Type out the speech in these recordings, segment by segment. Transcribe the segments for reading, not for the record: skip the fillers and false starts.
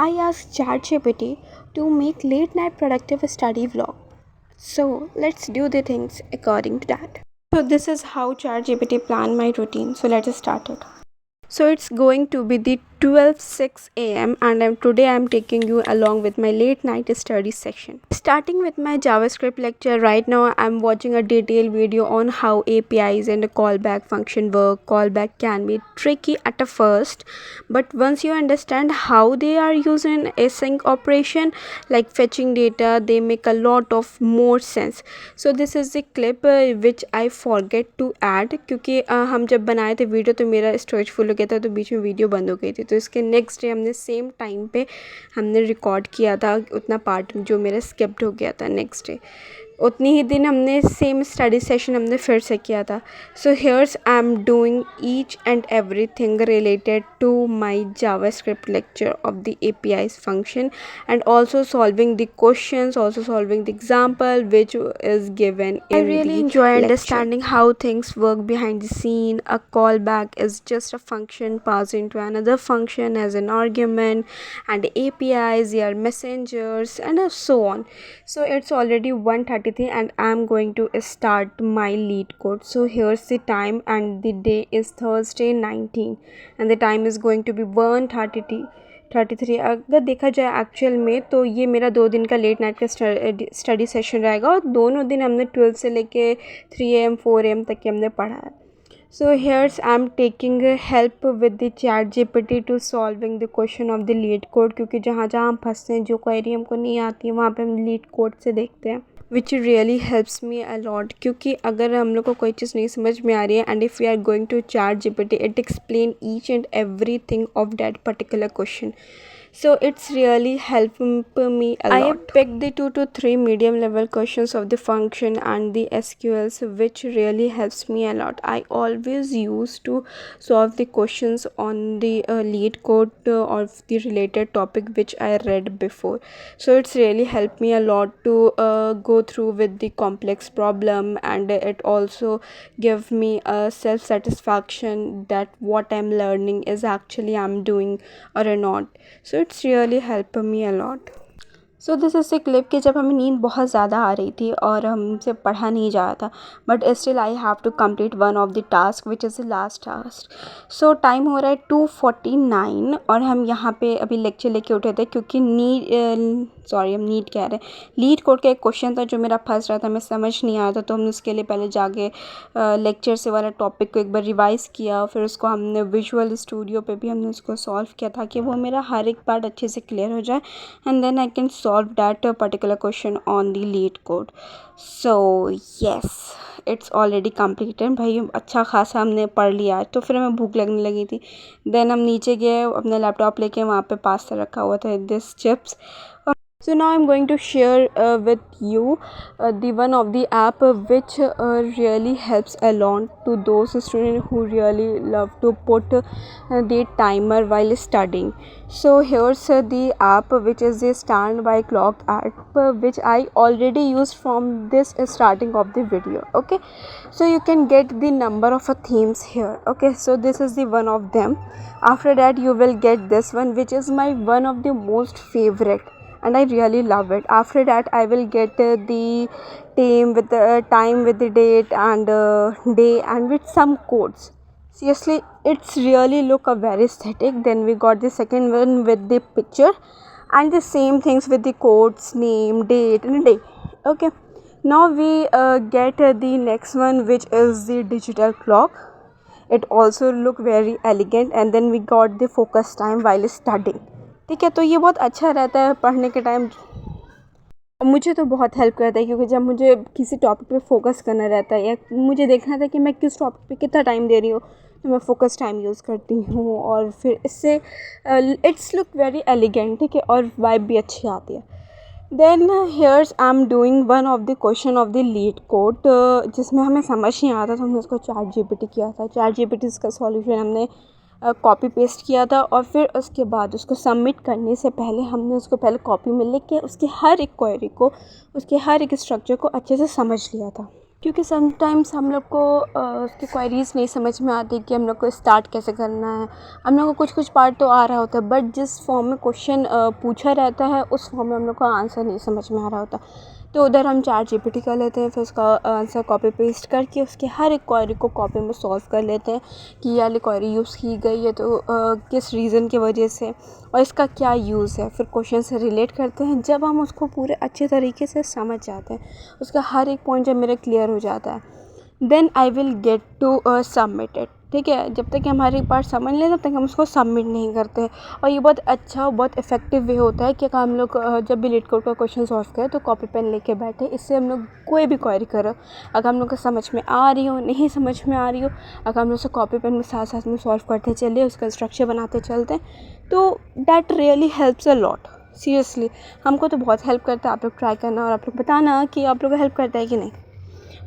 I asked ChatGPT to make late night productive study vlog. So let's do the things according to that. So this is how ChatGPT planned my routine. So let's start it. So it's going to be the 12:06 a.m. and today I'm taking you along with my late night study session. Starting with my JavaScript lecture, right now I'm watching a detailed video on how APIs and a callback function work. Callback can be tricky at the first, but once you understand how they are used in async operation like fetching data, they make a lot of more sense. So this is the clip which I forget to add क्योंकि हम जब बनाए थे video तो मेरा storage full हो गया था तो बीच में वीडियो बंद हो गई थी, तो इसके नेक्स्ट डे हमने सेम टाइम पे हमने रिकॉर्ड किया था उतना पार्ट जो मेरा स्किप्ड हो गया था। नेक्स्ट डे उतनी ही दिन हमने सेम स्टडी सेशन हमने फिर से किया था। So here's I am doing each and everything related to my JavaScript lecture of the APIs function and also solving the questions, also solving the example which is given in I really enjoy lecture. Understanding how things work behind the scene. A callback is just a function passed into another function as an argument, and APIs they are messengers and so on. So it's already 1:33 and I'm going to start my lead code. So here's the time and the day is Thursday 19 and the time is going to be 1:33। अगर देखा जाए actual में तो ये मेरा 2 दिन का late night का स्टडी सेशन रहेगा और दोनों दिन हमने 12 से लेके 3 AM 4 AM तक के हमने पढ़ा है। So here's I'm taking help with the ChatGPT to solving the question of the lead code क्योंकि जहाँ जहाँ हम फंसते हैं जो क्वेरी हमको नहीं आती है वहाँ पे हम लीड कोड से देखते हैं which really helps me a lot क्योंकि अगर हम लोग को कोई चीज़ नहीं समझ में आ रही है and if we are going to ChatGPT it explain each and everything of that particular question. So it's really helped me a lot. I have picked the 2 to 3 medium level questions of the function and the SQLs which really helps me a lot. I always used to solve the questions on the lead code of the related topic which I read before. So it's really helped me a lot to go through with the complex problem, and it also give me a self satisfaction that what I'm learning is actually I'm doing or not. So it's really helped me a lot. So this is a clip कि जब हमें नींद बहुत ज़्यादा आ रही थी और हमसे पढ़ा नहीं जा रहा था but still I have to complete one of the task which is the last task. So time हो रहा है 2:49 और हम यहाँ पे अभी लेक्चर लेके उठे थे क्योंकि हम नीट कह रहे हैं लीड कोड का एक क्वेश्चन था जो मेरा फंस रहा था, मैं समझ नहीं आया था, तो हमने उसके लिए पहले जाके लेक्चर से वाला टॉपिक को एक बार रिवाइज़ किया, फिर उसको हमने विजुअल स्टूडियो पे भी हमने उसको सॉल्व किया ताकि वो मेरा हर एक पार्ट अच्छे से क्लियर हो जाए and then I can solve that particular question on the lead code. So yes, it's already completed। भाई अच्छा खासा हमने पढ़ लिया, तो फिर हमें भूख लगने लगी थी। देन हम नीचे गए, अपना लैपटॉप लेके वहाँ पे पास्ता रखा हुआ था, this chips. So now I'm going to share with you the one of the app which really helps a lot to those students who really love to put the timer while studying. So here's the app which is the standby clock app which I already used from this starting of the video. Okay, so you can get the number of themes here. Okay, so this is the one of them. After that you will get this one which is my one of the most favorite and I really love it. After that I will get the time with the date and day and with some codes. Seriously, it's really look a very aesthetic. Then we got the second one with the picture and the same things with the codes, name, date and day. Okay, now we get the next one which is the digital clock. It also look very elegant and then we got the focus time while studying. ठीक है, तो ये बहुत अच्छा रहता है पढ़ने के टाइम, मुझे तो बहुत हेल्प करता है क्योंकि जब मुझे किसी टॉपिक पे फोकस करना रहता है या मुझे देखना था कि मैं किस टॉपिक पे कितना टाइम दे रही हूँ तो मैं फोकस टाइम यूज़ करती हूँ और फिर इससे इट्स लुक वेरी एलिगेंट, ठीक है, और वाइब भी अच्छी आती है। Then here's I am doing one of the question of the LeetCode जिसमें हमें समझ नहीं आता था, हमने उसको ChatGPT किया था। ChatGPT इसका सॉल्यूशन हमने कॉपी पेस्ट किया था और फिर उसके बाद उसको सबमिट करने से पहले हमने उसको पहले कॉपी में लिख के उसके हर एक क्वेरी को, उसके हर एक स्ट्रक्चर को अच्छे से समझ लिया था। क्योंकि समटाइम्स हम लोग को उसकी क्वेरीज़ नहीं समझ में आती कि हम लोग को स्टार्ट कैसे करना है। हम लोग को कुछ कुछ पार्ट तो आ रहा होता है, बट जिस फॉर्म में क्वेश्चन पूछा रहता है उस फॉर्म में हम लोग को आंसर नहीं समझ में आ रहा होता। तो उधर हम चैट जीपीटी कर लेते हैं, फिर उसका आंसर कॉपी पेस्ट करके उसके हर एक क्वेरी को कॉपी में सॉल्व कर लेते हैं कि ये वाली क्वेरी यूज़ की गई है तो किस रीज़न की वजह से और इसका क्या यूज़ है। फिर क्वेश्चन से रिलेट करते हैं। जब हम उसको पूरे अच्छे तरीके से समझ जाते हैं, उसका हर एक पॉइंट जब मेरा क्लियर हो जाता है, then I will get to submit it. ठीक है, जब तक कि हमारी पार्ट समझ लें तब तक हम उसको सबमिट नहीं करते। और ये बहुत अच्छा और बहुत इफ़ेक्टिव वे होता है कि हम लोग जब भी लीड कोड का क्वेश्चन सॉल्व करें तो कॉपी पेन लेके बैठे। इससे हम लोग कोई भी क्वेरी करो, अगर हम लोग को समझ में आ रही हो, नहीं समझ में आ रही हो, अगर हम लोग उसे कॉपी पेन में साथ साथ में सॉल्व करते चले, उसका स्ट्रक्चर बनाते चलते हैं, तो that really helps a lot. Seriously हमको तो बहुत हेल्प करता है। आप लोग ट्राई करना और आप लोग बताना कि आप लोग को हेल्प करता है कि नहीं।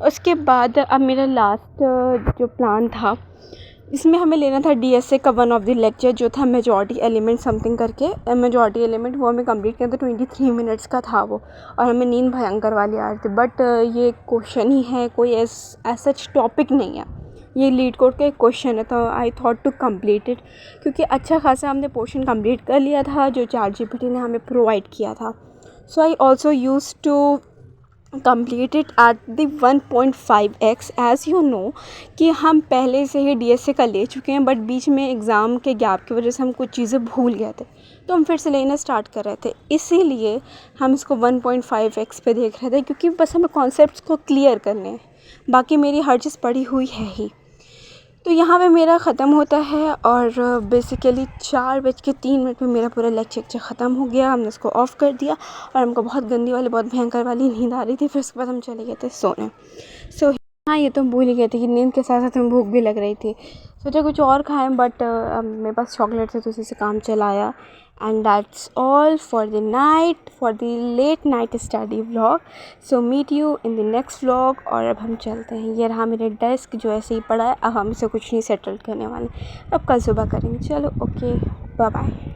उसके बाद अब मेरा लास्ट जो प्लान था, इसमें हमें लेना था डीएसए का वन ऑफ द लेक्चर जो था मेजॉरिटी एलिमेंट समथिंग करके। मेजॉरिटी एलिमेंट वो हमें कंप्लीट किया था, 23 मिनट्स का था वो, और हमें नींद भयंकर वाली आ रही थी। बट ये क्वेश्चन ही है, कोई सच टॉपिक नहीं है, ये लीड कोड का एक क्वेश्चन है। तो I thought to complete it, क्योंकि अच्छा खासा हमने पोर्शन कंप्लीट कर लिया था जो चैट जीपीटी ने हमें प्रोवाइड किया था। So I also use to complete it at the 1.5x। As you know कि हम पहले से ही डीएसए का ले चुके हैं, बट बीच में एग्ज़ाम के गैप की वजह से हम कुछ चीज़ें भूल गए थे, तो हम फिर से लेना स्टार्ट कर रहे थे। इसीलिए हम इसको 1.5x पे देख रहे थे, क्योंकि बस हमें कॉन्सेप्ट्स को क्लियर करने हैं, बाकी मेरी हर चीज़ पढ़ी हुई है ही। तो यहाँ पे मेरा ख़त्म होता है, और बेसिकली 4:03 में मेरा पूरा लेक्चर ख़त्म हो गया। हमने उसको ऑफ़ कर दिया और हमको बहुत गंदी वाली, बहुत भयंकर वाली नींद आ रही थी। फिर उसके बाद हम चले गए थे सोने। सो हाँ, ये तो भूल ही गए थे कि नींद के साथ साथ हमें भूख भी लग रही थी। सोचा कुछ और खाएं, बट मेरे पास चॉकलेट थे तो उसी से काम चलाया। And that's all for the night, for the late night study vlog. So meet you in the next vlog. और अब हम चलते हैं। ये रहा मेरा डेस्क जो ऐसे ही पड़ा है, अब हम इसे कुछ नहीं सेटल करने वाले, अब कल सुबह करेंगे। चलो ओके, बाय बाय।